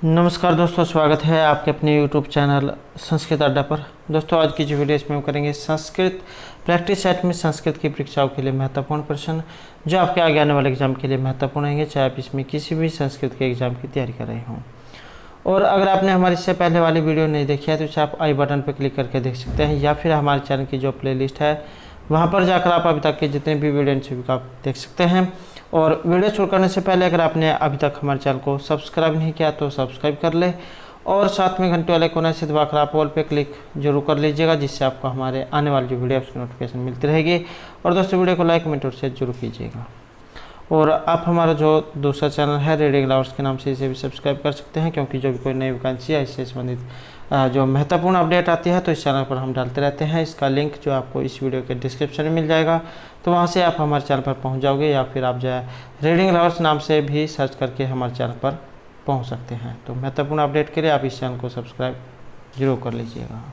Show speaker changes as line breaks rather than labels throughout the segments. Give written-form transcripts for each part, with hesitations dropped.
नमस्कार दोस्तों, स्वागत है आपके अपने YouTube चैनल संस्कृत अड्डा पर। दोस्तों, आज की जो वीडियो इसमें हम करेंगे संस्कृत प्रैक्टिस सेट में संस्कृत की परीक्षाओं के लिए महत्वपूर्ण प्रश्न जो आपके आगे आने वाले एग्जाम के लिए महत्वपूर्ण रहेंगे, चाहे आप इसमें किसी भी संस्कृत के एग्जाम की तैयारी कर रहे हों। और अगर आपने हमारे इससे पहले वाली वीडियो नहीं देखी है तो इसे आप आई बटन पर क्लिक करके देख सकते हैं, या फिर हमारे चैनल की जो प्लेलिस्ट है वहाँ पर जाकर आप अभी तक के जितने भी वीडियो सभी को आप देख सकते हैं। और वीडियो शुरू करने से पहले अगर आपने अभी तक हमारे चैनल को सब्सक्राइब नहीं किया तो सब्सक्राइब कर ले, और साथ में घंटे वाले कोने से दबाकर आप ऑल पे क्लिक जरूर कर लीजिएगा, जिससे आपको हमारे आने वाली जो वीडियो उसकी नोटिफिकेशन मिलती रहेगी। और दोस्तों, वीडियो को लाइक कमेंट और शेयर जरूर कीजिएगा। और आप हमारा जो दूसरा चैनल है रीडिंग लवर्स के नाम से इसे भी सब्सक्राइब कर सकते हैं, क्योंकि जो भी कोई नई वैकेंसी है इससे संबंधित जो महत्वपूर्ण अपडेट आती है तो इस चैनल पर हम डालते रहते हैं। इसका लिंक जो आपको इस वीडियो के डिस्क्रिप्शन में मिल जाएगा, तो वहाँ से आप हमारे चैनल पर पहुँच जाओगे, या फिर आप जो है रीडिंग लवर्स नाम से भी सर्च करके हमारे चैनल पर पहुँच सकते हैं। तो महत्वपूर्ण अपडेट के लिए आप इस चैनल को सब्सक्राइब जरूर कर लीजिएगा।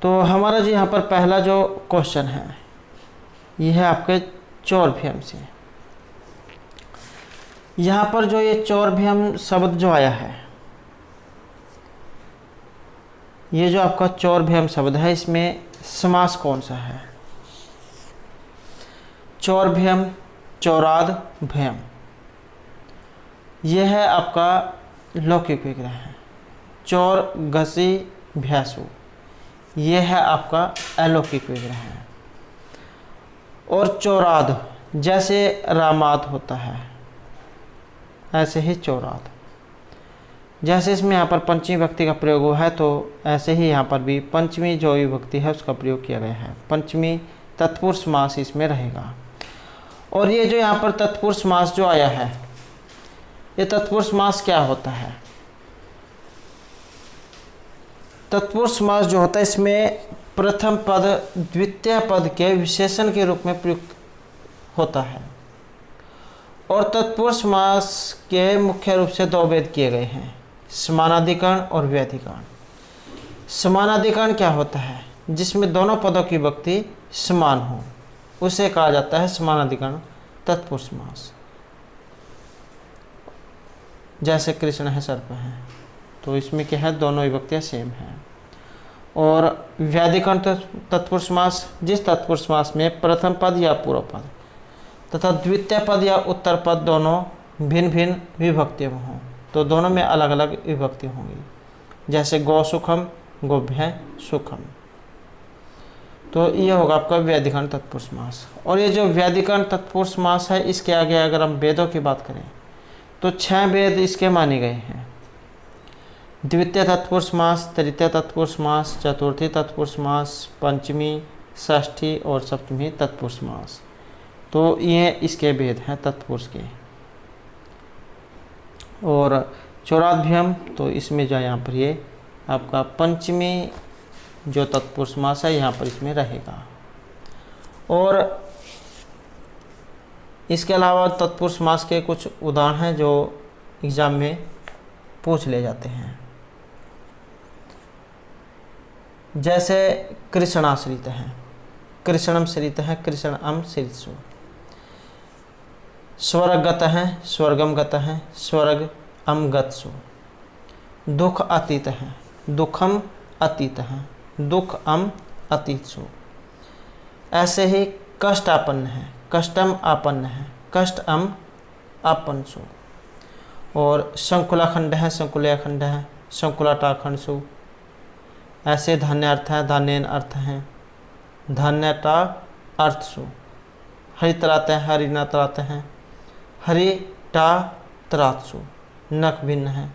तो हमारा जी यहाँ पर पहला जो क्वेश्चन है ये है आपके चौरभियम से। यहाँ पर जो ये चौरभियम शब्द जो आया है, ये जो आपका चौरभियम शब्द है इसमें समास कौन सा है? चौरभियम, चौराद, भयम, यह है आपका लौकिक विग्रह है। चौर, घसी, भ्यासु, यह है आपका अलौकिक विग्रह है। और चौराद, जैसे रामाद होता है ऐसे ही चौराद, जैसे इसमें यहाँ पर पंचमी विभक्ति का प्रयोग हुआ है तो ऐसे ही यहाँ पर भी पंचमी जो विभक्ति है उसका प्रयोग किया गया है। पंचमी तत्पुरुष समास इसमें रहेगा। और ये जो यहाँ पर तत्पुरुष समास जो आया है, ये तत्पुरुष समास क्या होता है? तत्पुरुष समास जो होता है इसमें प्रथम पद द्वितीय पद के विशेषण के रूप में प्रयुक्त होता है। और तत्पुरुष समास के मुख्य रूप से दो भेद किए गए हैं, समानाधिकरण और व्यधिकरण। समानाधिकरण क्या होता है? जिसमें दोनों पदों की विभक्ति समान हो, उसे कहा जाता है समानाधिकरण तत्पुरुष समास। जैसे कृष्ण है, सर्प है, तो इसमें क्या है, दोनों विभक्तियां सेम हैं। और व्यधिकरण तत्पुरुष समास, जिस तत्पुरुष समास में प्रथम पद या पूर्व पद तथा द्वितीय पद या उत्तर पद दोनों भिन्न भिन्न विभक्ति में हों, तो दोनों में अलग अलग विभक्ति होंगी। जैसे गौ सुखम, गोभ्य सुखम, तो ये होगा आपका व्यधिकरण तत्पुरुष समास। और ये जो व्यधिकरण तत्पुरुष समास है, इसके आगे अगर हम वेदों की बात करें तो 6 वेद इसके माने गए हैं। द्वितीय तत्पुरुष समास, तृतीय तत्पुरुष समास, चतुर्थी तत्पुरुष समास, पंचमी, षष्ठी और सप्तमी तत्पुरुष समास, तो ये इसके भेद हैं तत्पुरुष के। और चौराद्भ्यम, तो इसमें जो यहाँ पर ये आपका पंचमी जो तत्पुरुष समास है यहाँ पर इसमें रहेगा। और इसके अलावा तत्पुरुष समास के कुछ उदाहरण हैं जो एग्जाम में पूछ ले जाते हैं। जैसे कृष्णाश्रित है, कृष्णम श्रित है, कृष्णम श्रितसु। स्वर्गगत है, स्वर्गम गत है, स्वर्ग अम गत्सु। दुख अतीत है, दुखम अतीत है, दुख अम अतीतसु। ऐसे ही कष्ट आपन्न है, कष्टम आपन्न है, कष्ट अम आपन्सु। और संकुलाखंड है, संकुलखंड है, संकुलाटाखंडसु। ऐसे धान्य अर्थ है, धान्यन अर्थ है, धान्यटा अर्थसु। हरितराते हैं, हरिना तराते हैं, हरिटा तरात्सु। नख भिन्न है,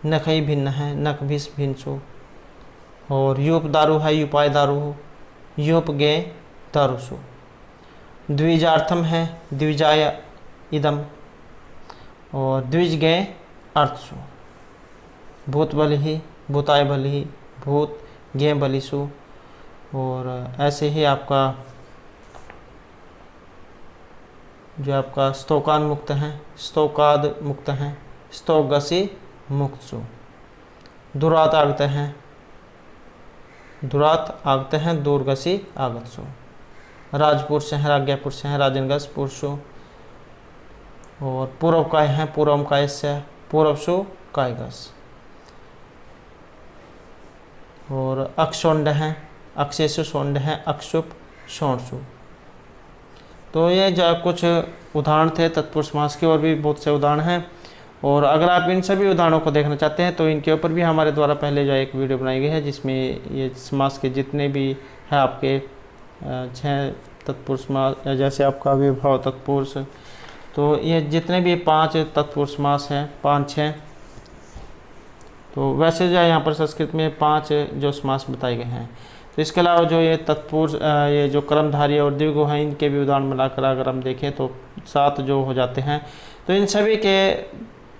नखई भिन्न है, नख भिस भिन्सु। और यूप दारु है, यूपाय दारु, यूप गे दारुसु। द्विजार्थम है, द्विजाय इदम। और द्विज गे अर्थसु। भूत बलि, भूताय बलि, भूत गे बलिसु। और ऐसे ही आपका जो आपका स्तोकान मुक्त हैं, स्तोकाद मुक्त हैं, स्तोगसी मुक्तसु। दुरात आगते हैं, दुरात आगते हैं, दूरगसी आगतसु। राजपुरुष हैं, राज्ञा पुरुष हैं, राजनगस पुरुषो। और पूर्व काय है पूर्वम कायस्य पूर्वसु कायगस। और अक्षोंड है अक्षेसु सोंड है अक्षुप शोणसु। तो ये जो कुछ उदाहरण थे तत्पुरुष समास के, और भी बहुत से उदाहरण हैं। और अगर आप इन सभी उदाहरणों को देखना चाहते हैं तो इनके ऊपर भी हमारे द्वारा पहले जो एक वीडियो बनाई गई है, जिसमें ये समास के जितने भी है आपके 6 तत्पुरुष समास, या जैसे आपका विभव तत्पुरुष, तो ये जितने भी 5 तत्पुरुष समास हैं 5-6, तो वैसे जो यहाँ पर संस्कृत में 5 जो समास बताए गए हैं। तो इसके अलावा जो ये तत्पुरुष ये जो कर्मधारी और द्विगु हैं, इनके भी उदाहरण मिलाकर अगर हम देखें तो 7 जो हो जाते हैं। तो इन सभी के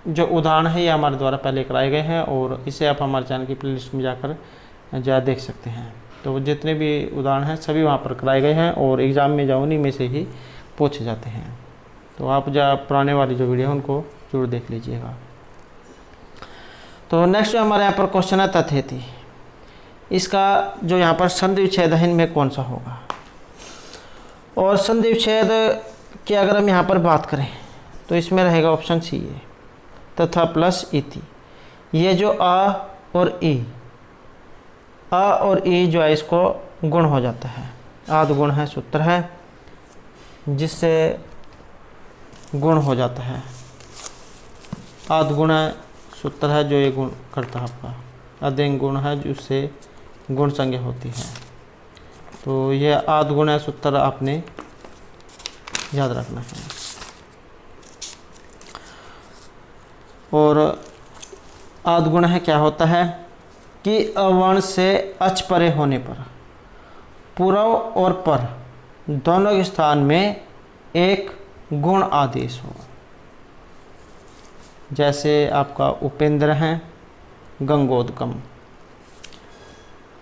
जो उदाहरण है ये हमारे द्वारा पहले कराए गए हैं, और इसे आप हमारे चैनल की प्लेलिस्ट में जाकर देख सकते हैं। तो जितने भी उदाहरण हैं सभी वहाँ पर कराए गए हैं, और एग्ज़ाम में जो उन्हीं में से ही पूछे जाते हैं। तो आप जो पुराने वाली जो वीडियो है उनको जरूर देख लीजिएगा। तो नेक्स्ट जो हमारे यहाँ पर क्वेश्चन है तथेति, इसका जो यहाँ पर संधि विच्छेद है इनमें कौन सा होगा। और संधि विच्छेद की अगर हम यहाँ पर बात करें तो इसमें रहेगा ऑप्शन सी है तथा प्लस इति। ये जो आ और ई जो है इसको गुण हो जाता है, आद गुण है सूत्र है जिससे गुण हो जाता है। आद गुण है सूत्र है जो ये गुण करता है आपका, अदेंग गुण है जिससे गुण संज्ञा होती है। तो ये आद गुण है सूत्र आपने याद रखना है। और आद गुण है क्या होता है कि अवर्ण से अच परे होने पर पूर्व और पर दोनों के स्थान में एक गुण आदेश हो। जैसे आपका उपेंद्र हैं गंगोदकम,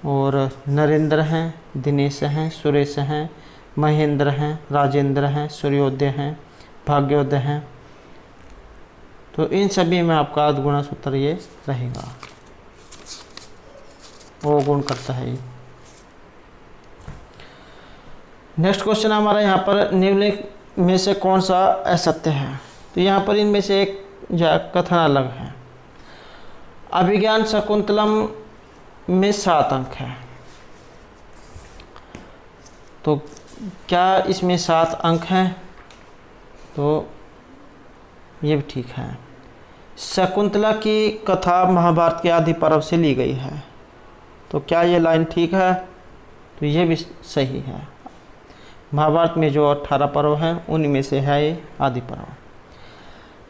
और नरेंद्र हैं दिनेश हैं सुरेश हैं महेंद्र हैं राजेंद्र हैं सूर्योदय हैं भाग्योदय हैं। तो इन सभी में आपका आद गुणा सूत्र ये रहेगा, वो गुण करता है ये। नेक्स्ट क्वेश्चन हमारा यहाँ पर निम्नलिखित में से कौन सा असत्य है। तो यहाँ पर इनमें से एक कथन अलग है। अभिज्ञान शकुंतलम में 7 अंक है, तो क्या इसमें 7 अंक हैं? तो ये भी ठीक है। शकुंतला की कथा महाभारत के आदि पर्व से ली गई है, तो क्या ये लाइन ठीक है? तो ये भी सही है। महाभारत में जो 18 पर्व हैं उनमें में से है ये आदि पर्व।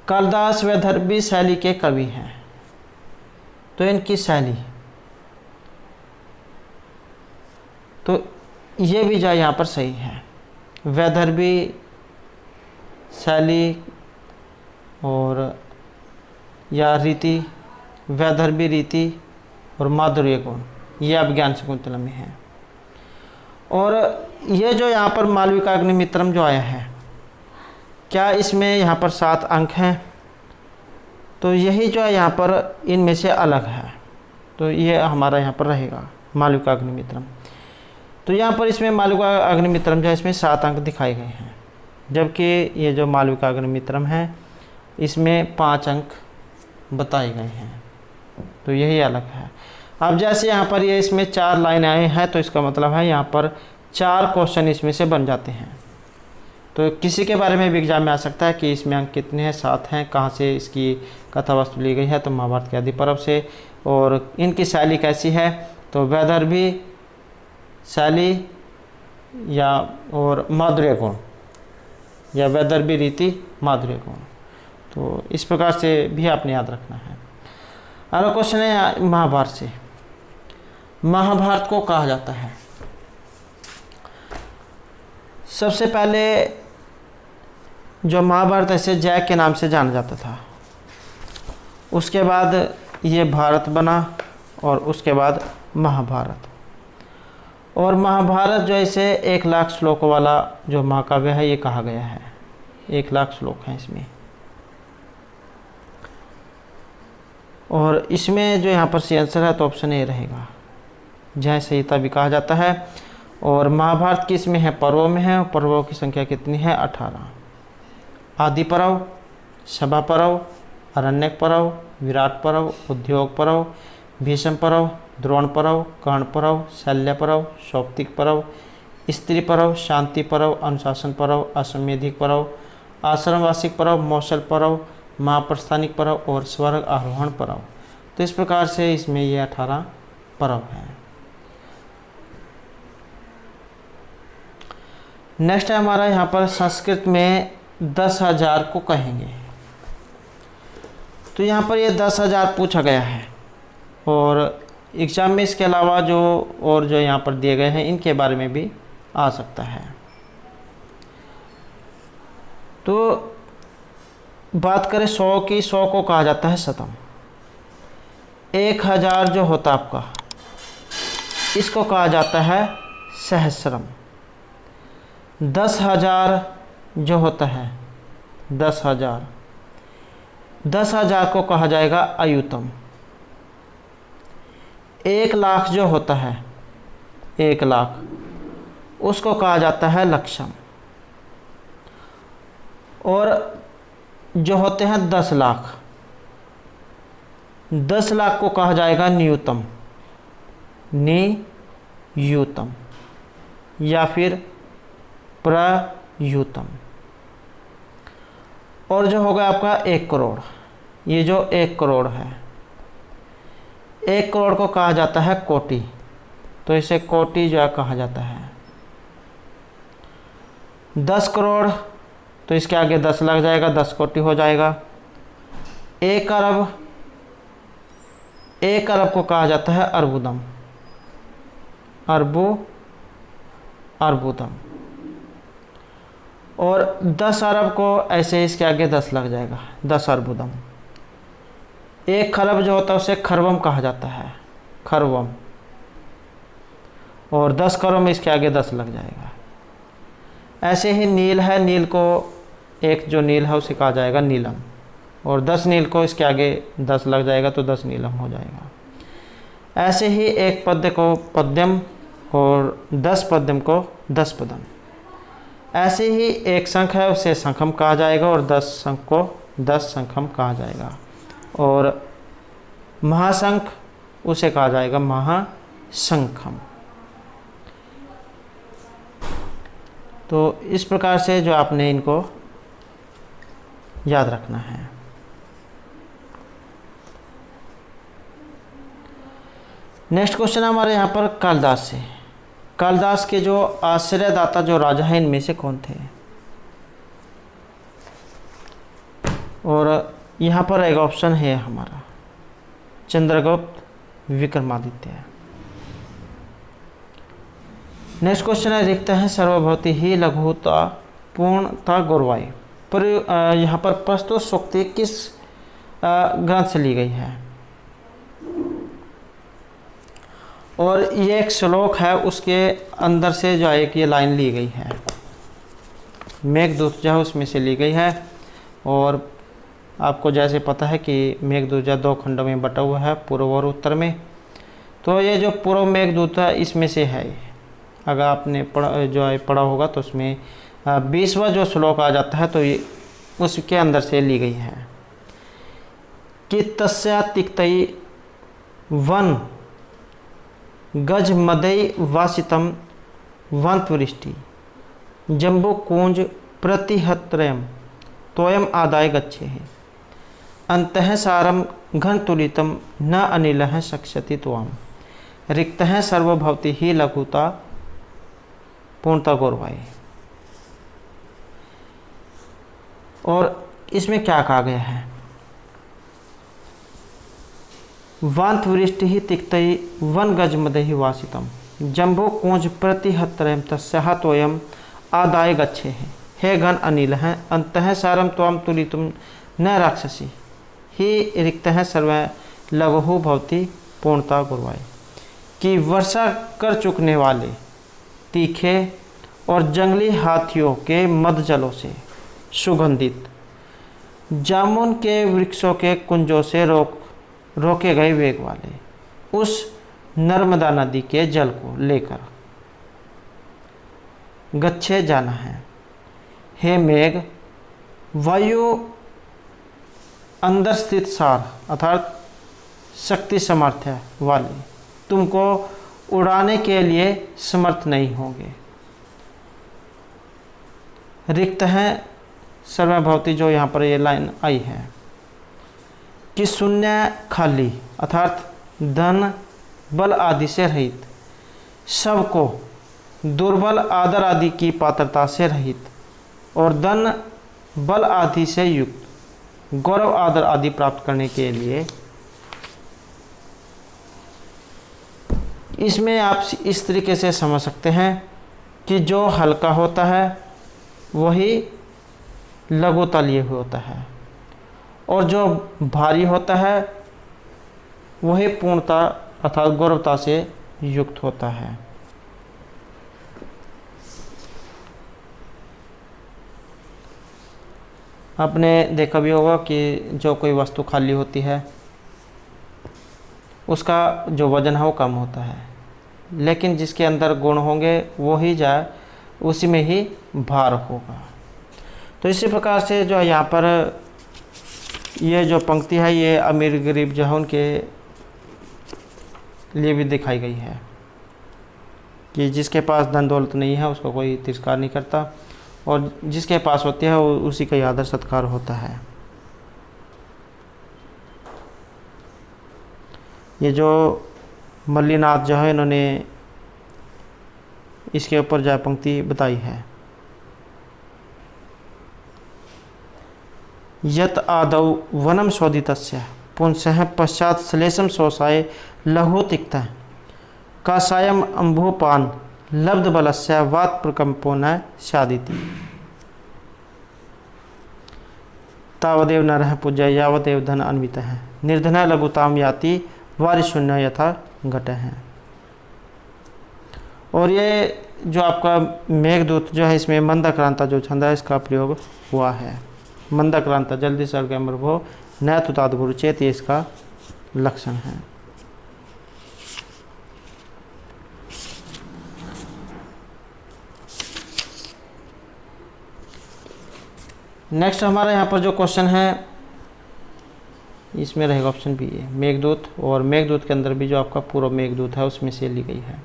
कालिदास वैदर्भी शैली के कवि हैं, तो इनकी शैली, तो ये भी जो यहाँ पर सही है। वैदर्भी शैली और या रीति, वैदर्भी रीति और माधुर्य गुण, ये अभिज्ञान शकुंतला में है। और ये जो यहाँ पर मालविकाग्निमित्रम जो आया है, क्या इसमें यहाँ पर 7 अंक हैं? तो यही जो है यहाँ पर इनमें से अलग है, तो ये हमारा यहाँ पर रहेगा मालविकाग्निमित्रम। तो यहाँ पर इसमें मालविकाग्निमित्रम जो है इसमें 7 अंक दिखाए गए हैं, जबकि ये जो मालविकाग्निमित्रम है इसमें 5 अंक बताए गए हैं, तो यही अलग है। अब जैसे यहाँ पर ये इसमें 4 लाइन आए हैं, तो इसका मतलब है यहाँ पर 4 क्वेश्चन इसमें से बन जाते हैं। तो किसी के बारे में भी एग्जाम में आ सकता है कि इसमें अंक कितने हैं, 7 हैं, कहाँ से इसकी कथा वस्तु ली गई है, तो महाभारत के आदि पर्व से। और इनकी शैली कैसी है, तो वैदर्भी शैली या और माधुर्य गुण, या वैदर्भी रीति माधुर्य गुण, तो इस प्रकार से भी आपने याद रखना है। अगला क्वेश्चन है महाभारत से। महाभारत को कहा जाता है, सबसे पहले जो महाभारत ऐसे जय के नाम से जाना जाता था, उसके बाद ये भारत बना और उसके बाद महाभारत। और महाभारत जो इसे 1 लाख श्लोकों वाला जो महाकाव्य है ये कहा गया है, 1 लाख श्लोक हैं इसमें। और इसमें जो यहाँ पर सी आंसर है तो ऑप्शन ए रहेगा, जय संहिता भी कहा जाता है। और महाभारत किस में है, पर्वों में है, और पर्वों की संख्या कितनी है, 18। आदि पर्व सभा पर्व, अरण्यक पर्व, विराट पर्व, उद्योग पर्व, भीष्म पर्व, द्रोण पर्व, कर्ण पर्व, शल्य पर्व, सौप्तिक पर्व, स्त्री पर्व, शांति पर्व, अनुशासन पर्व, अश्वमेधिक पर्व, आश्रमवासिक पर्व, मौसल पर्व, महाप्रस्थानिक पर्व और स्वर्ग आरोहण पर्व। तो इस प्रकार से इसमें ये 18 पर्व हैं। नेक्स्ट है हमारा यहाँ पर संस्कृत में 10,000 को कहेंगे। तो यहाँ पर ये 10,000 पूछा गया है और एग्ज़ाम में इसके अलावा जो और जो यहाँ पर दिए गए हैं इनके बारे में भी आ सकता है। तो बात करें 100 की, 100 को कहा जाता है शतम। 1000 जो होता आपका, इसको कहा जाता है सहस्रम। 10,000 जो होता है 10,000, 10,000 को कहा जाएगा अयुतम। 1,00,000 जो होता है 1,00,000, उसको कहा जाता है लक्षम। और जो होते हैं 10,00,000, 10,00,000 को कहा जाएगा नियूतम, नियूतम या फिर प्रयूतम। और जो होगा आपका 1 करोड़, ये जो 1 करोड़ है, 1 करोड़ को कहा जाता है कोटि। तो इसे कोटि जो है कहा जाता है। 10 करोड़, तो इसके आगे 10 लग जाएगा, 10 कोटि हो जाएगा। 1 अरब, 1 अरब को कहा जाता है अर्बुदम, अर्बुदम। और 10 अरब को ऐसे इसके आगे 10 लग जाएगा, 10 अर्बुदम। 1 खरब जो होता है उसे खरवम कहा जाता है, खरवम। और 10 करोड़ में इसके आगे 10 लग जाएगा। ऐसे ही नील है, नील को एक जो नील है उसे कहा जाएगा नीलम। और 10 नील को इसके आगे 10 लग जाएगा तो 10 नीलम हो जाएगा। ऐसे ही एक पद्य को पद्यम और 10 पद्यम को 10 पदम। ऐसे ही एक शंख है उसे शंखम कहा जाएगा और 10 शंख को 10 शंखम कहा जाएगा। और महाशंख उसे कहा जाएगा महाशंखम। तो इस प्रकार से जो आपने इनको याद रखना है। नेक्स्ट क्वेश्चन हमारे यहाँ पर कालिदास से। कालिदास के जो आश्रयदाता जो राजा हैं इनमें से कौन थे? और यहाँ पर एक ऑप्शन है हमारा चंद्रगुप्त, विक्रमादित्य। नेक्स्ट क्वेश्चन है रिक्त है सर्वभौति ही लघुता पूर्णता गौरवाई। पर यहाँ पर प्रस्तुत सूक्ति किस ग्रंथ से ली गई है? और ये एक श्लोक है, उसके अंदर से जो एक ये लाइन ली गई है, मेघदूत जो है उसमें से ली गई है। और आपको जैसे पता है कि मेघदूत 2 खंडों में बटा हुआ है, पूर्व और उत्तर में। तो ये जो पूर्व मेघदूत है इसमें से है। अगर आपने पढ़ा होगा तो उसमें 20वां जो श्लोक आ जाता है, तो ये उसके अंदर से ली गई है कि तस्या तिक्तई वन गज मदई वासितम वंतवृष्टि जम्बो कुंज प्रतिहत्रयम तोयम आदाय गच्छे है अंतः सारम घन तुलितम न अनिल शक्षति त्वाम रिक्त सर्वभवति ही लघुता पूर्णता गौरवाई। और इसमें क्या कहा गया है? वांत वृष्टि ही तिक्तई वन गज मदहि वासितम जम्बो कुंज प्रतिहत्रयम तस्याह तोयम आदाय गच्छे है हे घन अनिल है अंतः सारम त्वाम तुलितुम न राक्षसी ही रिक्त सर्व लघु भवति पूर्णता गुरुवाई। कि वर्षा कर चुकने वाले तीखे और जंगली हाथियों के मद जलों से सुगंधित जामुन के वृक्षों के कुंजों से रोके गए वेग वाले उस नर्मदा नदी के जल को लेकर गच्छे जाना है। हे मेघ वायु अंदर स्थित सार अर्थात शक्ति सामर्थ्य वाले तुमको उड़ाने के लिए समर्थ नहीं होंगे। रिक्त है सर्वभवती, जो यहाँ पर ये लाइन आई है कि शून्य खाली अर्थात धन बल आदि से रहित, सबको दुर्बल आदर आदि की पात्रता से रहित और धन बल आदि से युक्त गौरव आदर आदि प्राप्त करने के लिए। इसमें आप इस तरीके से समझ सकते हैं कि जो हल्का होता है वही लघुता लिए हुए होता है और जो भारी होता है वही पूर्णता अर्थात गौरवता से युक्त होता है। आपने देखा भी होगा कि जो कोई वस्तु खाली होती है उसका जो वजन है वो कम होता है, लेकिन जिसके अंदर गुण होंगे वो ही जाए उसी में ही भार होगा। तो इसी प्रकार से जो यहाँ पर ये जो पंक्ति है ये अमीर गरीब जो है उनके लिए भी दिखाई गई है कि जिसके पास धन दौलत नहीं है उसको कोई तिरस्कार नहीं करता और जिसके पास होती है उसी का आदर सत्कार होता है। ये जो मल्लीनाथ जो है इन्होंने इसके ऊपर जो पंक्ति बताई है, यत आदौ वनम शोधितस्य पुंसः पश्चात श्लेषम शोषाय लघु तिक्तः कासायम अम्भोपान लब्ध बलस्य वात प्रकंपो न स्यादिति तावदेव नरः पूज्य यावदेव धन अन्वितः निर्धनः लघुताम याति वारिशून्य यथा घटः। और ये जो आपका मेघदूत जो है इसमें मंदाक्रांता जो छंद है इसका प्रयोग हुआ है। मंदाक्रांता जल्दी सर्ग अमर भो न तुतात गुरु चेत, ये इसका लक्षण है। नेक्स्ट हमारा यहाँ पर जो क्वेश्चन है इसमें रहेगा ऑप्शन बी है मेघदूत, और मेघदूत के अंदर भी जो आपका पूर्व मेघदूत है उसमें से ली गई है।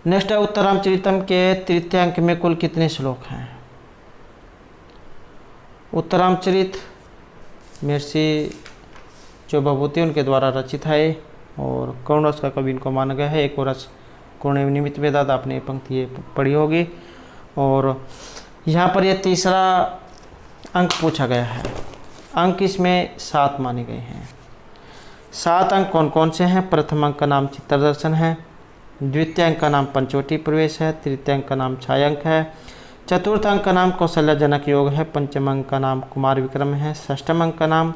नेक्स्ट है उत्तरामचरितम के तृतीय अंक में कुल कितने श्लोक हैं। उत्तरामचरित महर्षि जो भभूति उनके द्वारा रचित है और कौन रस का कवि इनको माना गया है। एक और रस कौन निमित्त वेदात, आपने पंक्ति ये पढ़ी होगी। और यहाँ पर ये तीसरा अंक पूछा गया है। अंक इसमें 7 माने गए हैं। 7 अंक कौन कौन से हैं। प्रथम अंक का नाम चित्तदर्शन है, द्वितीय अंक का नाम पंचवटी प्रवेश है, तृतीय अंक का नाम छायांक है, चतुर्थ अंक का नाम कौशल्यजनक योग है, पंचम अंक का नाम कुमार विक्रम है, षष्ठम अंक का नाम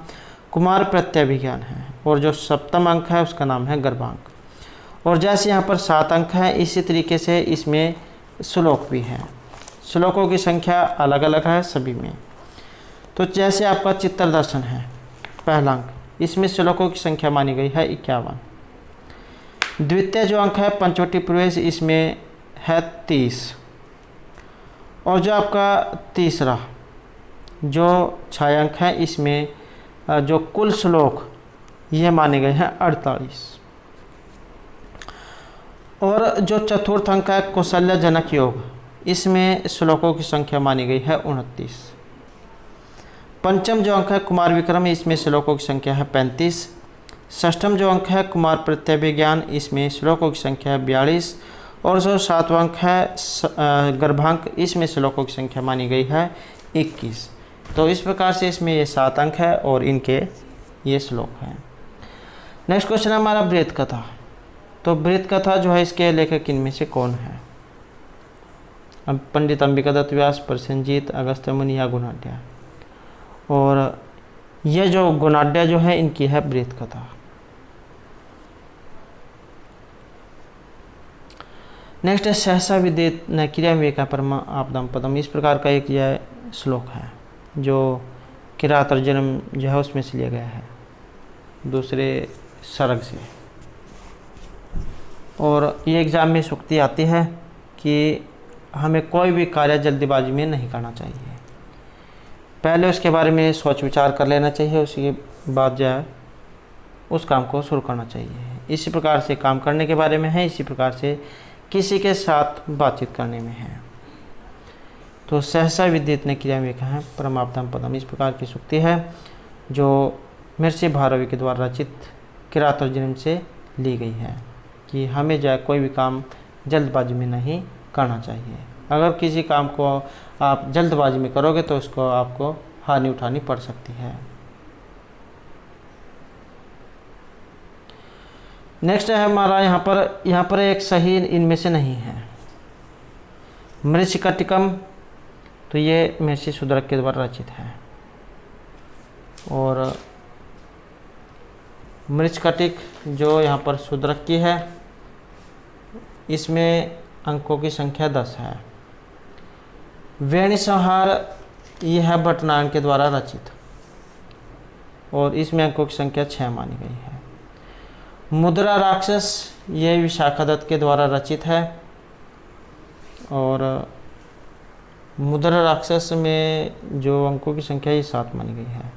कुमार प्रत्यभिज्ञान है और जो सप्तम अंक है उसका नाम है गर्भांक। और जैसे यहाँ पर 7 अंक है इसी तरीके से इसमें श्लोक भी हैं। श्लोकों की संख्या अलग अलग है सभी में। तो जैसे आपका चित्तदर्शन है पहला अंक, इसमें श्लोकों की संख्या मानी गई है 51। द्वितीय जो अंक है पंचवटी प्रवेश, इसमें है 30। और जो आपका तीसरा जो छायांक है इसमें जो कुल श्लोक ये माने गए हैं 48। और जो चतुर्थ अंक है कौशल्यजनक योग, इसमें श्लोकों की संख्या मानी गई है 29। पंचम जो अंक है कुमार विक्रम, इसमें श्लोकों की संख्या है 35। षष्ठम जो अंक है कुमार प्रत्यभिज्ञान, इसमें श्लोकों की संख्या है 42। और जो 7वां अंक है गर्भांक, इसमें श्लोकों की संख्या मानी गई है 21। तो इस प्रकार से इसमें ये 7 अंक है और इनके ये श्लोक हैं। नेक्स्ट क्वेश्चन है हमारा बृहत कथा। तो बृहत कथा जो है इसके लेखक इनमें से कौन है। अब पंडित अंबिका दत्त व्यास, प्रसेनजीत, अगस्त्य मुनि या गुणाढ्य। और ये जो गुणाढ्य जो है इनकी है बृहत कथा। नेक्स्ट है सहसा विदित न क्रिया विवेका परमा आपदम पदम। इस प्रकार का एक यह श्लोक है जो किरात अर्जुनम जो है उसमें से लिया गया है दूसरे सर्ग से। और ये एग्ज़ाम में सूक्ति आती है कि हमें कोई भी कार्य जल्दीबाजी में नहीं करना चाहिए। पहले उसके बारे में सोच विचार कर लेना चाहिए, उसके बाद जो है उस काम को शुरू करना चाहिए। इसी प्रकार से काम करने के बारे में है, इसी प्रकार से किसी के साथ बातचीत करने में है। तो सहसा विद्युत ने क्रिया में कहा है परमाप्तम पदम, इस प्रकार की सूक्ति है जो महर्षि भारवी के द्वारा रचित किरातर्जुनीम से ली गई है कि हमें जो है कोई भी काम जल्दबाजी में नहीं करना चाहिए। अगर किसी काम को आप जल्दबाजी में करोगे तो उसको आपको हानि उठानी पड़ सकती है। नेक्स्ट है हमारा यहाँ पर एक सही इनमें से नहीं है। मृच्छकटिकम, तो ये महर्षि शूद्रक के द्वारा रचित है और मृच्छकटिक जो यहाँ पर शूद्रक की है इसमें अंकों की संख्या 10 है। वेणी संहार यह है भट्टनारायण के द्वारा रचित और इसमें अंकों की संख्या 6 मानी गई है। मुद्रा राक्षस यह विशाखादत्त के द्वारा रचित है और मुद्रा राक्षस में जो अंकों की संख्या ये 7 मानी गई है।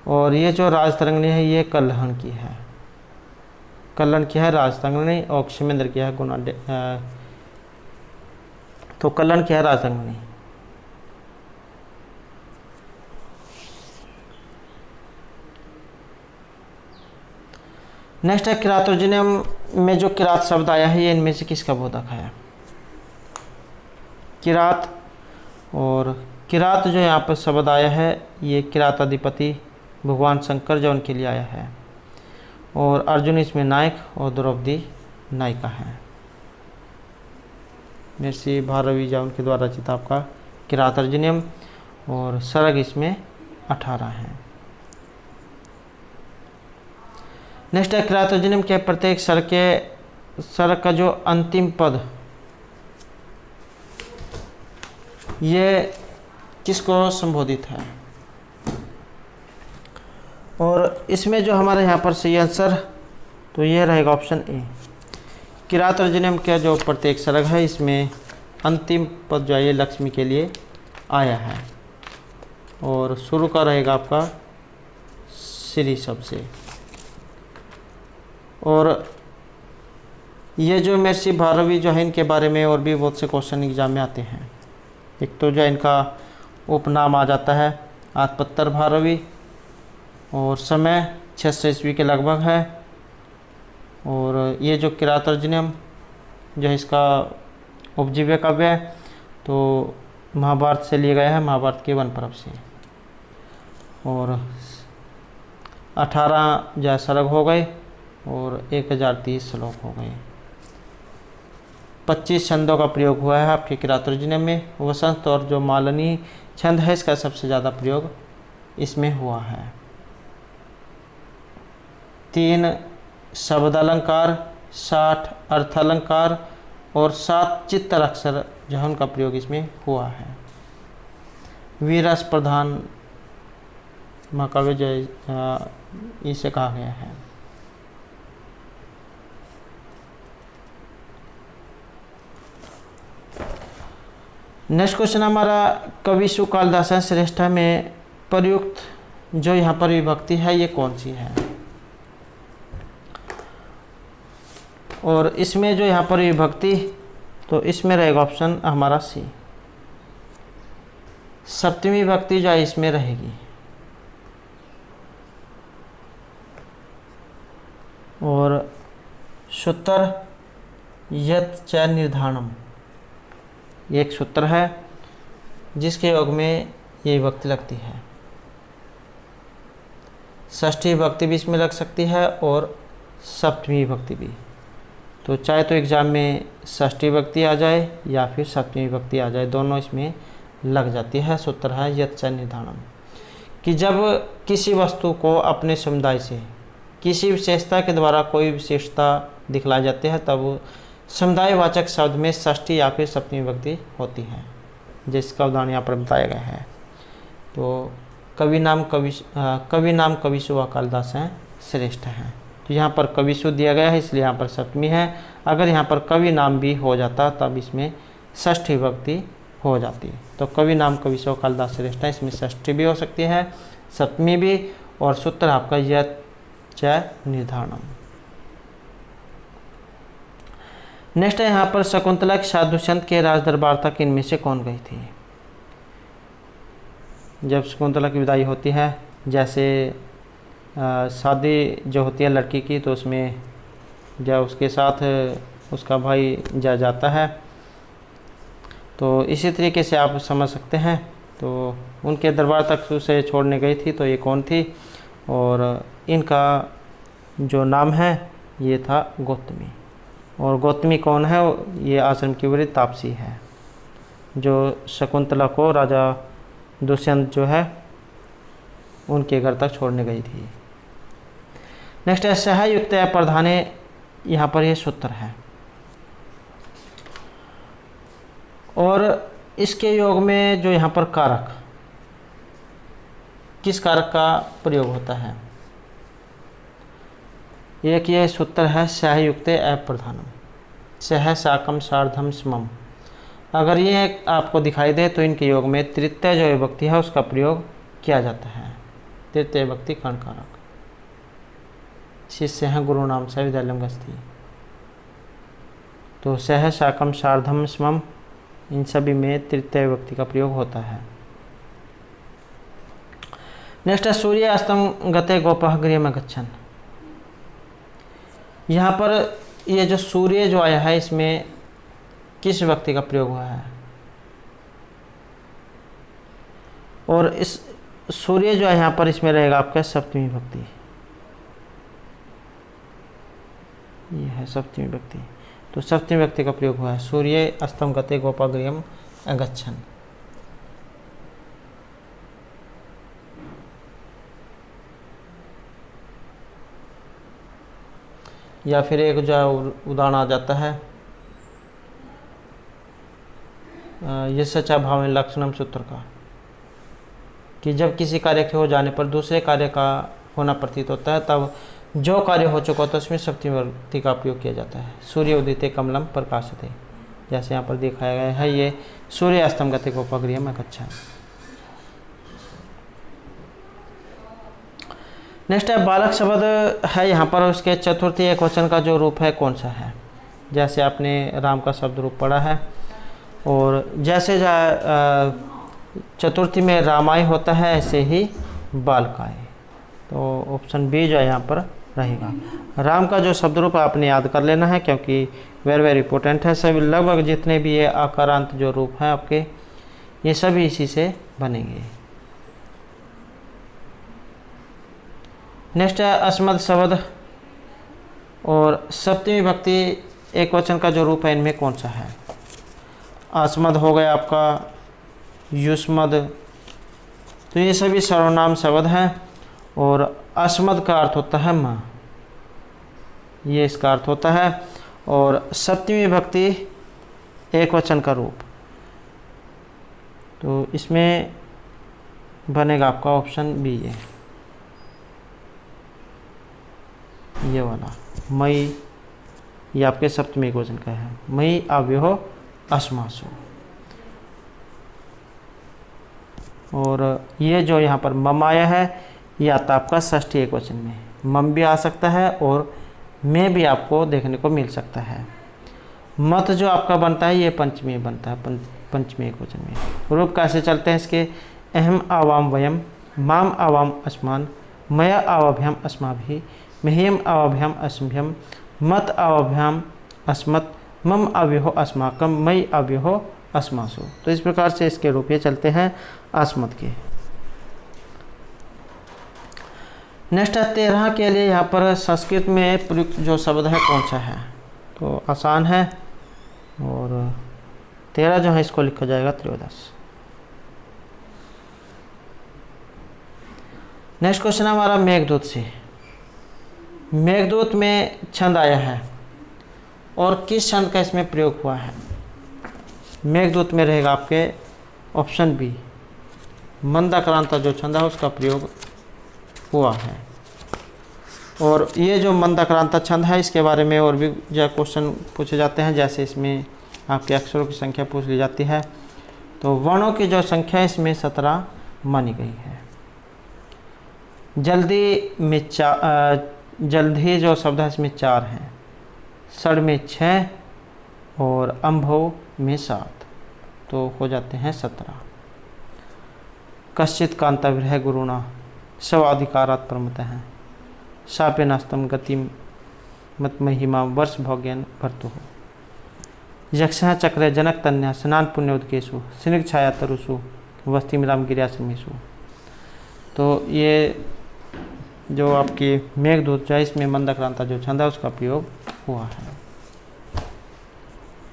और ये जो राजतरंगिणी है ये कल्हण की है, कल्हण की है राजतरंगिणी और क्षेमेंद्र की है तो कल्हण की है राजतरंगिणी। नेक्स्ट है किरातोर्जुनीयम में जो किरात शब्द आया है ये इनमें से किसका बोधक है? किरात, और किरात जो यहाँ पर शब्द आया है ये किरात अधिपति भगवान शंकर जो उनके लिए आया है और अर्जुन इसमें नायक और द्रौपदी नायिका है। महर्षि भारवी जो उनके द्वारा रचित आपका किरातर्जुनीयम और सर्ग इसमें 18 है। नेक्स्ट है किरातोर्जुनीयम के प्रत्येक सर्ग का जो अंतिम पद ये किसको संबोधित है? और इसमें जो हमारे यहाँ पर सही आंसर तो ये रहेगा ऑप्शन ए। किरातोर्जुनीयम का जो प्रत्येक सर्ग है इसमें अंतिम पद जो है ये लक्ष्मी के लिए आया है और शुरू का रहेगा आपका श्री शब्द से। और ये जो महर्षि भारवी जो है इनके बारे में और भी बहुत से क्वेश्चन एग्जाम में आते हैं। एक तो जो इनका उपनाम आ जाता है आत्पत्तर भारवी और समय 600 ईस्वी के लगभग है। और ये जो किरातोर्जुनीयम जो है इसका उपजीव्य काव्य है तो महाभारत से लिए गए हैं, महाभारत के वन पर्व से। और 18 जो सर्ग हो गए और 1030 श्लोक हो गए। 25 छंदों का प्रयोग हुआ है आपके किरातोर्जुनीयम में। वसंत और जो मालनी छंद है इसका सबसे ज़्यादा प्रयोग इसमें हुआ है। 3 शब्द अलंकार, 60 अर्थ अलंकार और 7 चित्तर अक्षर जो है उनका प्रयोग इसमें हुआ है। वीरस प्रधान महाकाव्य जो इसे कहा गया है। नेक्स्ट क्वेश्चन हमारा कविशु कालिदास श्रेष्ठ में प्रयुक्त जो यहाँ पर विभक्ति है ये कौन सी है? और इसमें जो यहाँ पर विभक्ति तो इसमें रहेगा ऑप्शन हमारा सी। सप्तमी विभक्ति जो है इसमें रहेगी। और सूत्र यत् च निर्धारणम ये एक सूत्र है जिसके योग में ये विभक्ति लगती है। षष्ठी विभक्ति भी इसमें लग सकती है और सप्तमी विभक्ति भी। तो चाहे तो एग्जाम में षष्ठी विभक्ति आ जाए या फिर सप्तमी विभक्ति आ जाए, दोनों इसमें लग जाती है। सूत्र है यत् च निर्धारणम कि जब किसी वस्तु को अपने समुदाय से किसी विशेषता के द्वारा कोई विशेषता दिखलाई जाती है तब समुदायवाचक शब्द में षष्ठी या फिर सप्तमी विभक्ति होती है, जिसका उदाहरण यहाँ पर बताया गया है। तो कवि नाम कविशु व कालिदास हैं श्रेष्ठ हैं। तो यहाँ पर कविशु दिया गया है इसलिए यहाँ पर सप्तमी है। अगर यहाँ पर कवि नाम भी हो जाता तब इसमें षष्ठी विभक्ति हो जाती है। तो कवि नाम कवि सो कालिदास श्रेष्ठ है, इसमें षष्ठी भी हो सकती है, सप्तमी भी, और सूत्र आपका यह च निर्धारणम। नेक्स्ट है यहाँ पर शकुंतला के साथ दुष्यंत के राज दरबार तक इनमें से कौन गई थी। जब शकुंतला की विदाई होती है, जैसे शादी जो होती है लड़की की, तो उसमें जब उसके साथ उसका भाई जाता है, तो इसी तरीके से आप समझ सकते हैं। तो उनके दरबार तक उसे छोड़ने गई थी, तो ये कौन थी, और इनका जो नाम है ये था गौतमी। और गौतमी कौन है, ये आश्रम की बड़ी तापसी है, जो शकुंतला को राजा दुष्यंत जो है उनके घर तक छोड़ने गई थी। नेक्स्ट है सहयुक्त प्रधाने, यहाँ पर ये सूत्र है, और इसके योग में जो यहाँ पर कारक, किस कारक का प्रयोग होता है, एक ये सूत्र है सहयुक्त अप्रधानम, सह साकम सार्धम समम। अगर ये आपको दिखाई दे तो इनके योग में तृतीय जो विभक्ति है उसका प्रयोग किया जाता है, तृतीय विभक्ति कणकारक। शिष्य हैं गुरु नाम से विद्यालयम गस्ती, तो सह साकम सार्धम समम, इन सभी में तृतीय विभक्ति का प्रयोग होता है। नेक्स्ट है सूर्य अस्तम गते गोपः गृहम गच्छन्। यहाँ पर ये जो सूर्य जो आया है इसमें किस विभक्ति का प्रयोग हुआ है, और इस सूर्य जो है यहाँ पर इसमें रहेगा आपका सप्तमी विभक्ति, ये है सप्तमी विभक्ति। तो सप्तमी विभक्ति का प्रयोग हुआ है, सूर्य अस्तम गते गोपः गृहम अगच्छन्। या फिर एक जो उदाहरण आ जाता है, ये सच्चा भाव लक्षणम सूत्र का, कि जब किसी कार्य के हो जाने पर दूसरे कार्य का होना प्रतीत होता है, तब जो कार्य हो चुका होता है उसमें सप्तमी विभक्ति का प्रयोग किया जाता है। सूर्य उदिते कमलम प्रकाशते, जैसे यहाँ पर दिखाया गया है, ये सूर्य अस्तम गते गोपः गृहम गच्छन्। नेक्स्ट है बालक शब्द है, यहाँ पर उसके चतुर्थी एक वचन का जो रूप है कौन सा है। जैसे आपने राम का शब्द रूप पढ़ा है, और जैसे चतुर्थी में रामाय होता है ऐसे ही बालकाय, तो ऑप्शन बी जो है यहाँ पर रहेगा। राम का जो शब्द रूप आपने याद कर लेना है, क्योंकि वेरी इंपॉर्टेंट है। सभी लगभग जितने भी ये आकारांत जो रूप हैं आपके, ये सभी इसी से बनेंगे। नेक्स्ट है अस्मद शब्द, और सप्तमी विभक्ति एक वचन का जो रूप है इनमें कौन सा है। अस्मद हो गया आपका, युष्मद, तो ये सभी सर्वनाम शब्द हैं, और अस्मद का अर्थ होता है माँ, ये इसका अर्थ होता है। और सप्तमी विभक्ति एक वचन का रूप, तो इसमें बनेगा आपका ऑप्शन बी, ये वाला मई, ये आपके सप्तमी वचन का है, मई अव्यहो अस्मासु। और ये जो यहाँ पर मम आया है, ये आता आपका षष्ठी एक वचन में, मम भी आ सकता है और में भी आपको देखने को मिल सकता है। मत जो आपका बनता है ये पंचमी बनता है, पंचमी एक वचन में। रूप कैसे चलते हैं इसके, अहम आवाम वयम, माम आवाम अस्मान, मया आवाभ्याम अस्माभि, मह्यम आवाभ्याम अस्मभ्यम, मत आवाभ्याम अस्मत्, मम अव्यहो अस्माकम, मई अव्यहो अस्मासु। तो इस प्रकार से इसके रूप ये चलते हैं अस्मत् के। नेक्स्ट है 13 के लिए यहाँ पर संस्कृत में प्रयुक्त जो शब्द है कौन सा है, तो आसान है, और 13 जो है इसको लिखा जाएगा त्रयोदश। नेक्स्ट क्वेश्चन हमारा मेघदूत से। मेघदूत में छंद आया है, और किस छंद का इसमें प्रयोग हुआ है। मेघदूत में रहेगा आपके ऑप्शन बी, मंदाक्रांता जो छंद है उसका प्रयोग हुआ है। और ये जो मंदाक्रांता छंद है इसके बारे में और भी जो क्वेश्चन पूछे जाते हैं, जैसे इसमें आपके अक्षरों की संख्या पूछ ली जाती है, तो वर्णों की जो संख्या इसमें 17 मानी गई है। जल्दी जो शब्द है इसमें 4 हैं, सड़ में 6 और अम्भव में 7, तो हो जाते हैं 17। कश्चित कांताविरह गुरुणा स्वाधिकारात् प्रमतः शापे नास्तम गति मत महिमा वर्ष भोग्यन भर्तु यक्षः चक्रे जनक तन्या स्नान पुण्योदकेशु स्निग्ध छाया तरुषु वस्ती मिलाम गिरियासमीसु। तो ये जो आपकी मेघदूत है इसमें मंदक्रांता जो छंद है उसका प्रयोग हुआ है।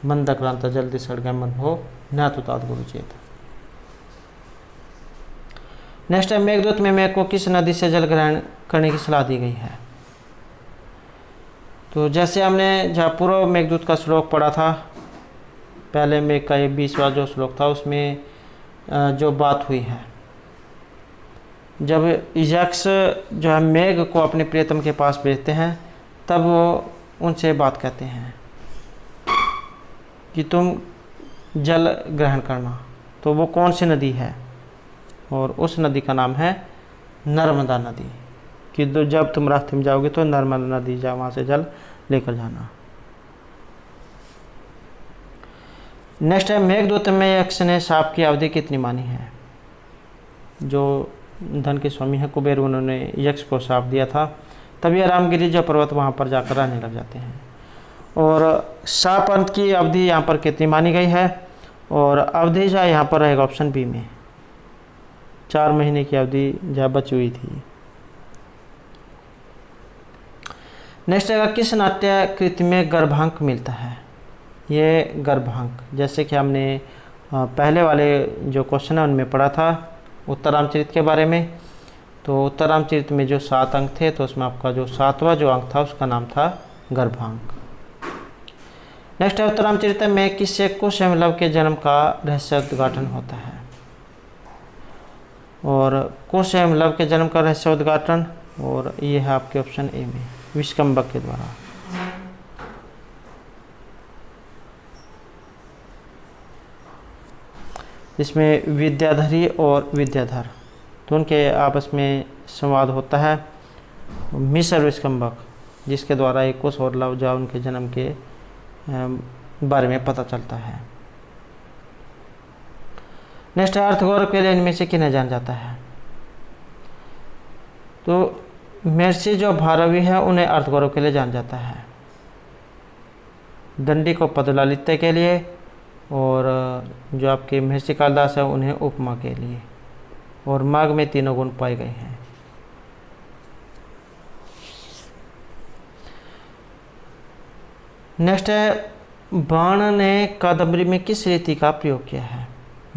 मंदक्रांता जल्दी सड़ गए मन हो न तो तात गुरु चेत। नेक्स्ट है मेघदूत में मेघ को किस नदी से जल ग्रहण करने की सलाह दी गई है। तो जैसे हमने जहाँ पूर्व मेघदूत का श्लोक पढ़ा था, पहले मेघ का ये 20वां जो श्लोक था उसमें जो बात हुई है, जब यक्ष जो है मेघ को अपने प्रियतम के पास भेजते हैं तब वो उनसे बात कहते हैं कि तुम जल ग्रहण करना। तो वो कौन सी नदी है, और उस नदी का नाम है नर्मदा नदी, कि जब तुम रास्ते में जाओगे तो नर्मदा नदी जा वहाँ से जल लेकर जाना। नेक्स्ट है मेघदूत में यक्ष ने शाप की अवधि कितनी मानी है। जो धन के स्वामी है कुबेर, उन्होंने यक्ष को शाप दिया था, तभी रामगिरी जो पर्वत वहाँ पर जाकर रहने लग जाते हैं। और शाप अंत की अवधि यहाँ पर कितनी मानी गई है, और अवधि जो यहाँ पर रहेगा ऑप्शन बी में 4 महीने की अवधि जहाँ बची हुई थी। नेक्स्ट है किस नाट्य कृति में गर्भांक मिलता है। ये गर्भांक जैसे कि हमने पहले वाले जो क्वेश्चन है उनमें पढ़ा था उत्तरामचरित के बारे में। तो उत्तरामचरित में जो 7 अंक थे, तो उसमें आपका जो 7वां जो अंक था उसका नाम था गर्भांक। नेक्स्ट है उत्तरामचरित में किससे कुशेमलव के जन्म का रहस्य उद्घाटन होता है। और कुशेमलव के जन्म का रहस्य उद्घाटन, और ये है आपके ऑप्शन ए में विष्कंभक के द्वारा। इसमें विद्याधरी और विद्याधर तो उनके आपस में संवाद होता है मिश्र विष्कंभक, जिसके द्वारा एक कुश और लव जा उनके जन्म के बारे में पता चलता है। नेक्स्ट अर्थगौरव के लिए इनमें से किन्हें जाना जाता है। तो महर्षि जो भारवी है उन्हें अर्थगौरव के लिए जाना जाता है, दंडी को पदलालित्य के लिए, और जो आपके महर्षि कालिदास है उन्हें उपमा के लिए, और माघ में 3 गुण पाए गए हैं। नेक्स्ट है बाण ने कादम्बरी में किस रीति का प्रयोग किया है।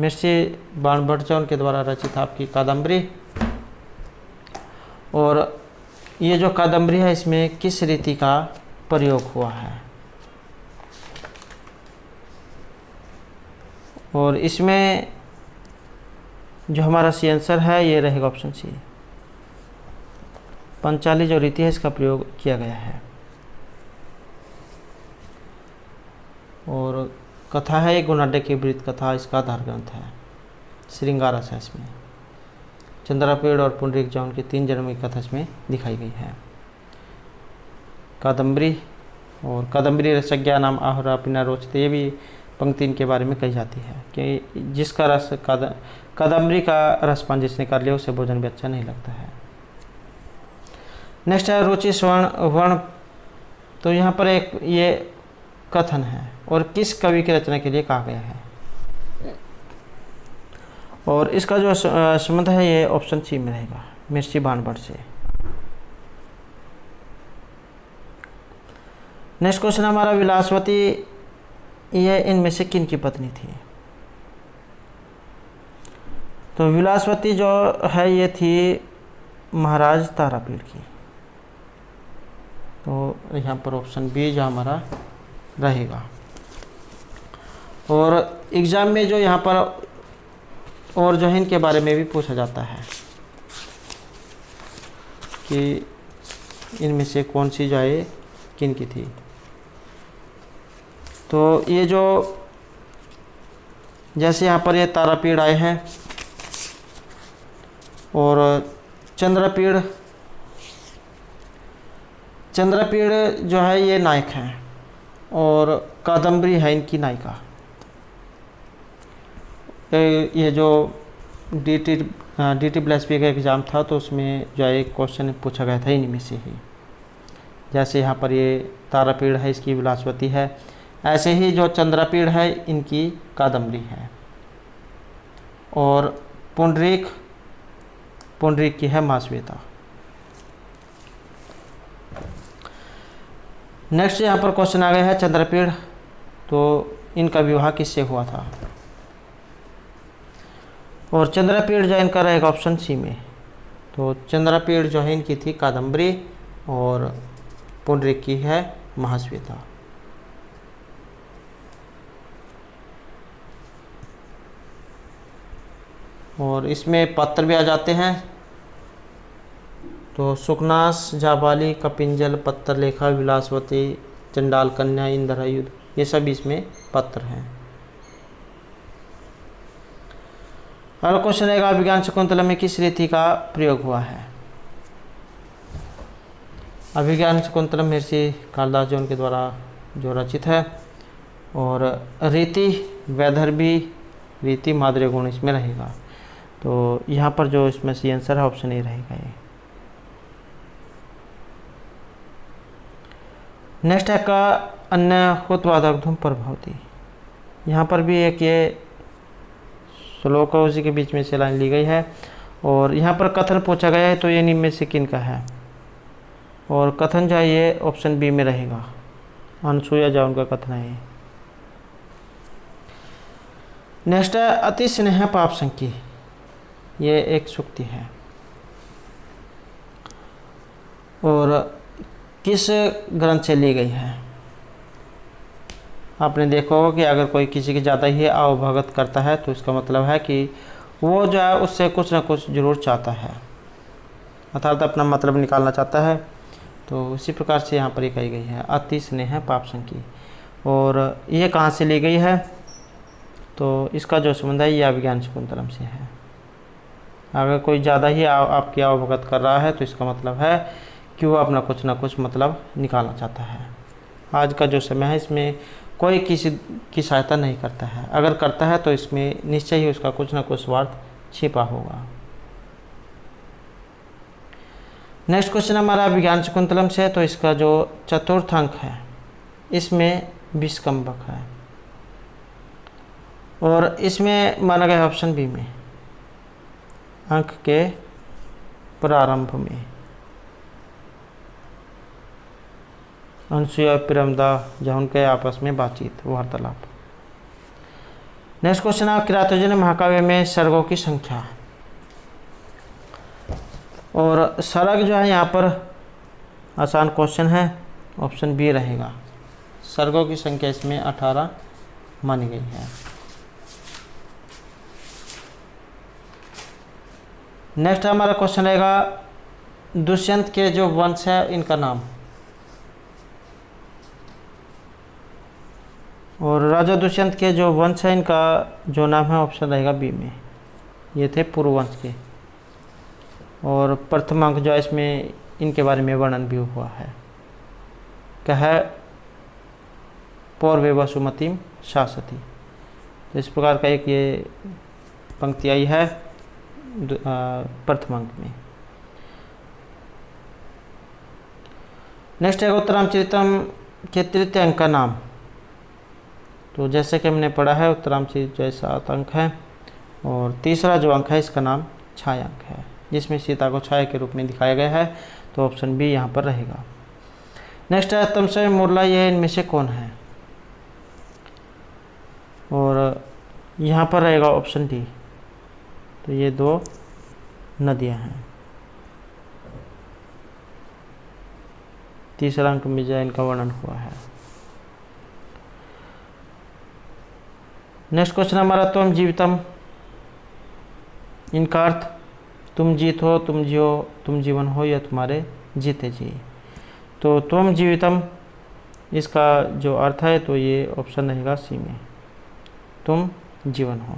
महर्षि बाण भट्ट उनके द्वारा रचित आपकी कादम्बरी, और ये जो कादम्बरी है इसमें किस रीति का प्रयोग हुआ है। और इसमें जो हमारा सी आंसर है ये रहेगा ऑप्शन सी, पंचाली जो रीति है इसका प्रयोग किया गया है। और कथा है गुणाढ्य की वृत्त कथा, इसका आधार ग्रंथ है श्रृंगारस है। इसमें चंद्रापेड़ और पुंडरीक जो उनके 3 जन्म की कथा इसमें दिखाई गई है। कादम्बरी और कादम्बरी रसज्ञा नाम आहुरा पिना रोचते, ये भी पंक्ति इनके बारे में कही जाती है कि जिसका रस कादम्बरी का रसपान जिसने कर लिया उसे भोजन भी अच्छा नहीं लगता है। नेक्स्ट है रुचि स्वर्ण वर्ण, तो यहाँ पर एक ये कथन है और किस कवि की रचना के लिए कहा गया है, और इसका जो संबंध है ये ऑप्शन सी में रहेगा महर्षि बाण भट्ट से। नेक्स्ट क्वेश्चन हमारा विलासवती ये इनमें से किन की पत्नी थी। तो विलासवती जो है ये थी महाराज तारापीठ की, तो यहाँ पर ऑप्शन बी जो हमारा रहेगा। और एग्ज़ाम में जो यहाँ पर और जो है इनके बारे में भी पूछा जाता है कि इनमें से कौन सी जो है किन की थी। तो ये जो जैसे यहाँ पर ये तारापीड़ आए हैं और चंद्रपीड़ जो है ये नायक हैं और कादम्बरी है इनकी नायिका। ये जो DT BLSP का एग्ज़ाम था तो उसमें जो है एक क्वेश्चन पूछा गया था इन्हीं में से ही। जैसे यहाँ पर ये तारापीड़ है इसकी विलासवती है, ऐसे ही जो चंद्रपीड़ है इनकी कादम्बरी है और पुंडरीक की है महाश्वेता। नेक्स्ट यहाँ पर क्वेश्चन आ गया है चंद्रपीड़, तो इनका विवाह किससे हुआ था? और चंद्रपीड़ जो इनका रहेगा ऑप्शन सी में। तो चंद्रपीड़ जो है इनकी थी कादम्बरी और पुंडरीक की है महाश्वेता। और इसमें पत्र भी आ जाते हैं, तो सुकनास, जाबाली, कपिंजल, पत्तरलेखा, विलासवती, चंडाल कन्या, इंद्रायुध, ये सब इसमें पत्र हैं। अगला क्वेश्चन रहेगा अभिज्ञान शकुंतलम में किस रीति का प्रयोग हुआ है? अभिज्ञान शकुंतलम महर्षि कालिदास जो उनके द्वारा जो रचित है और रीति वैदर्भी, रीति माधुर्य गुण इसमें रहेगा। तो यहाँ पर जो इसमें सी आंसर है ऑप्शन ए रहेगा ये। नेक्स्ट है का अन्य हुतवादक धूम प्रभावती। यहाँ पर भी एक ये श्लोक है उसी के बीच में से लाइन ली गई है और यहाँ पर कथन पूछा गया है, तो ये निम्न में से किन का है? और कथन जो है ये ऑप्शन बी में रहेगा, अनसुया जो उनका कथन है। नेक्स्ट है अति स्नेह पाप संकी, ये एक सूक्ति है और किस ग्रंथ से ली गई है? आपने देखा होगा कि अगर कोई किसी की ज़्यादा ही अवभगत करता है तो इसका मतलब है कि वो जो है उससे कुछ ना कुछ जरूर चाहता है, अर्थात अपना मतलब निकालना चाहता है। तो उसी प्रकार से यहाँ पर ये कही गई है अति स्नेह पाप संकी। और ये कहाँ से ली गई है? तो इसका जो संबंध है ये अभिज्ञान शकुंतलम से है। अगर कोई ज़्यादा ही आपकी अवभगत कर रहा है तो इसका मतलब है कि वो अपना कुछ ना कुछ मतलब निकालना चाहता है। आज का जो समय है इसमें कोई किसी की सहायता नहीं करता है, अगर करता है तो इसमें निश्चय ही उसका कुछ ना कुछ स्वार्थ छिपा होगा। नेक्स्ट क्वेश्चन हमारा विज्ञान शकुंतलम से, तो इसका जो चतुर्थ अंक है इसमें विस्कंभक है और इसमें माना गया ऑप्शन बी में अंक के प्रारंभ में अनसुया प्रेमदा जहाँ उनके आपस में बातचीत वार्तालाप। नेक्स्ट क्वेश्चन है किरातोजन महाकाव्य में सर्गों की संख्या। और सर्ग जो है यहाँ पर आसान क्वेश्चन है, ऑप्शन बी रहेगा। सर्गों की संख्या इसमें 18 मानी गई है। नेक्स्ट हमारा क्वेश्चन रहेगा दुष्यंत के जो वंश है इनका नाम। और राजा दुष्यंत के जो वंश है इनका जो नाम है ऑप्शन रहेगा बी में, ये थे पूर्ववंश के। और प्रथम अंक जो है इसमें इनके बारे में वर्णन भी हुआ है, क्या है पौर्वे वसुमतीम शासती। तो इस प्रकार का एक ये पंक्ति आई है प्रथम अंक में। नेक्स्ट है उत्तरामचरितम के तृतीय अंक का नाम। तो जैसे कि हमने पढ़ा है उत्तरामचरित जो 7 अंक है और तीसरा जो अंक है इसका नाम छाया अंक है, जिसमें सीता को छाया के रूप में दिखाया गया है। तो ऑप्शन बी यहाँ पर रहेगा। नेक्स्ट है तमसय मुरला, ये इनमें से कौन है? और यहाँ पर रहेगा ऑप्शन डी। तो ये 2 नदियाँ हैं। तीसरा अंक में जो इनका वर्णन हुआ है। नेक्स्ट क्वेश्चन हमारा त्वम जीवितम, इनका अर्थ तुम जीत हो, तुम जियो, तुम जीवन हो या तुम्हारे जीते जी। तो त्वम जीवितम इसका जो अर्थ है तो ये ऑप्शन रहेगा सी में, तुम जीवन हो।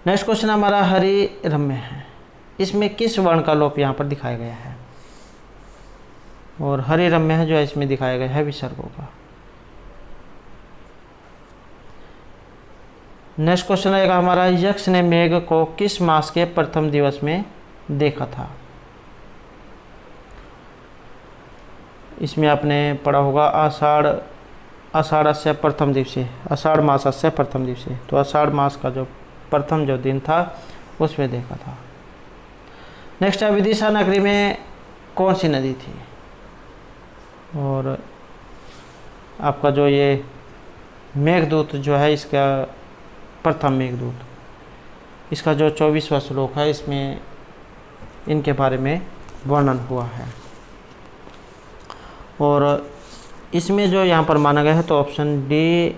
नेक्स्ट क्वेश्चन हमारा हरि रम्य है, इसमें किस वर्ण का लोप यहाँ पर दिखाया गया है? और हरि रम्य है जो इसमें दिखाया गया है विसर्गों का। नेक्स्ट क्वेश्चन रहेगा हमारा, यक्ष ने मेघ को किस मास के प्रथम दिवस में देखा था? इसमें आपने पढ़ा होगा आषाढ़स्य प्रथम दिवसे, आषाढ़ मासस्य प्रथम दिवसे, तो आषाढ़ मास का जो प्रथम जो दिन था उसमें देखा था। नेक्स्ट है, विदिशा नगरी में कौन सी नदी थी? और आपका जो ये मेघदूत जो है, इसका प्रथम मेघदूत, इसका जो 24वां श्लोक है इसमें इनके बारे में वर्णन हुआ है। और इसमें जो यहाँ पर माना गया है तो ऑप्शन डी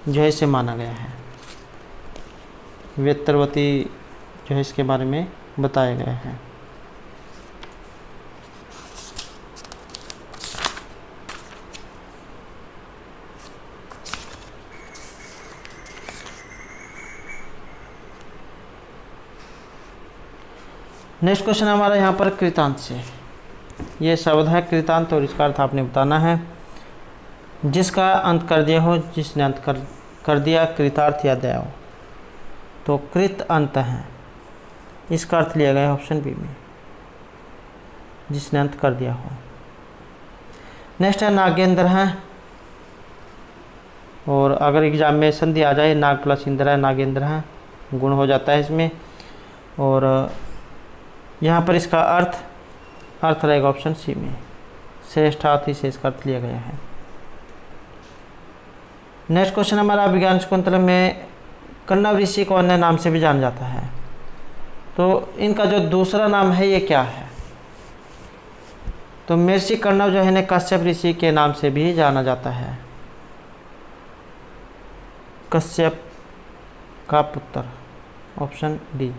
जो है इसे माना गया है, वेत्रवती जो है इसके बारे में बताया गया है। नेक्स्ट क्वेश्चन हमारा यहाँ पर कृतांत से, ये शब्द है कृतांत और इसका अर्थ आपने बताना है। जिसका अंत कर दिया हो, जिसने अंत कर दिया, कृतार्थ या दया हो, तो कृत अंत है, इसका अर्थ लिया गया है ऑप्शन बी में, जिसने अंत कर दिया हो। नेक्स्ट है नागेंद्र है, और अगर एग्जाम में संधि आ जाए नाग प्लस इंद्र है, नागेंद्र है, गुण हो जाता है इसमें। और यहाँ पर इसका अर्थ रहेगा ऑप्शन सी में, श्रेष्ठ हाथी से इसका अर्थ लिया गया है। नेक्स्ट क्वेश्चन हमारा, विज्ञान शाकुंतलम में कण्व ऋषि को अन्य नाम से भी जाना जाता है, तो इनका जो दूसरा नाम है ये क्या है? तो महर्षि कण्व जो है इन्हें कश्यप ऋषि के नाम से भी जाना जाता है, कश्यप का पुत्र, ऑप्शन डी,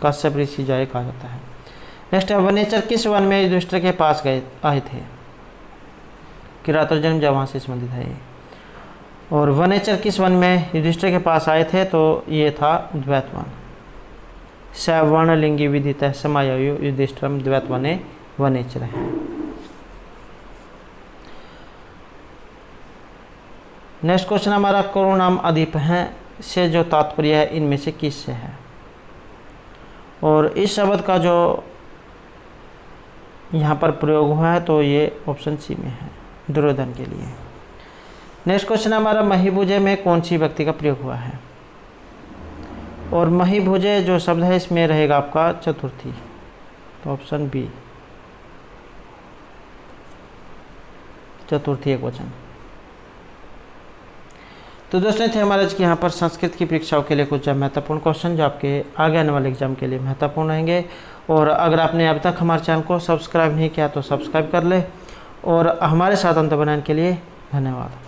कश्यप ऋषि जो है कहा जाता है। नेक्स्ट है, वनेचर किस वन में युधिष्ठिर के पास आए थे? किरातोर्जुन जब वहाँ से संबंधित है ये। और वनेचर किस वन में युधिष्ठिर के पास आए थे? तो ये था द्वैत वन। सवर्ण लिंगी विदित समायु युधिष्ठिरम द्वैत वने वनेचर है। नेक्स्ट क्वेश्चन हमारा, करुणाम अधिप है से जो तात्पर्य है इनमें से किससे है? और इस शब्द का जो यहाँ पर प्रयोग हुआ है तो ये ऑप्शन सी में है, दुर्योधन के लिए। नेक्स्ट क्वेश्चन हमारा, महिभुजे में कौन सी व्यक्ति का प्रयोग हुआ है? और महिभुजे जो शब्द है इसमें रहेगा आपका चतुर्थी, तो ऑप्शन बी, चतुर्थी एक वचन। तो दोस्तों थे हमारे आज की यहाँ पर संस्कृत की परीक्षाओं के लिए कुछ महत्वपूर्ण क्वेश्चन जो आपके आगे आने वाले एग्जाम के लिए महत्वपूर्ण रहेंगे। और अगर आपने अभी तक हमारे चैनल को सब्सक्राइब नहीं किया तो सब्सक्राइब कर ले, और हमारे साथ अंत बनाने के लिए धन्यवाद।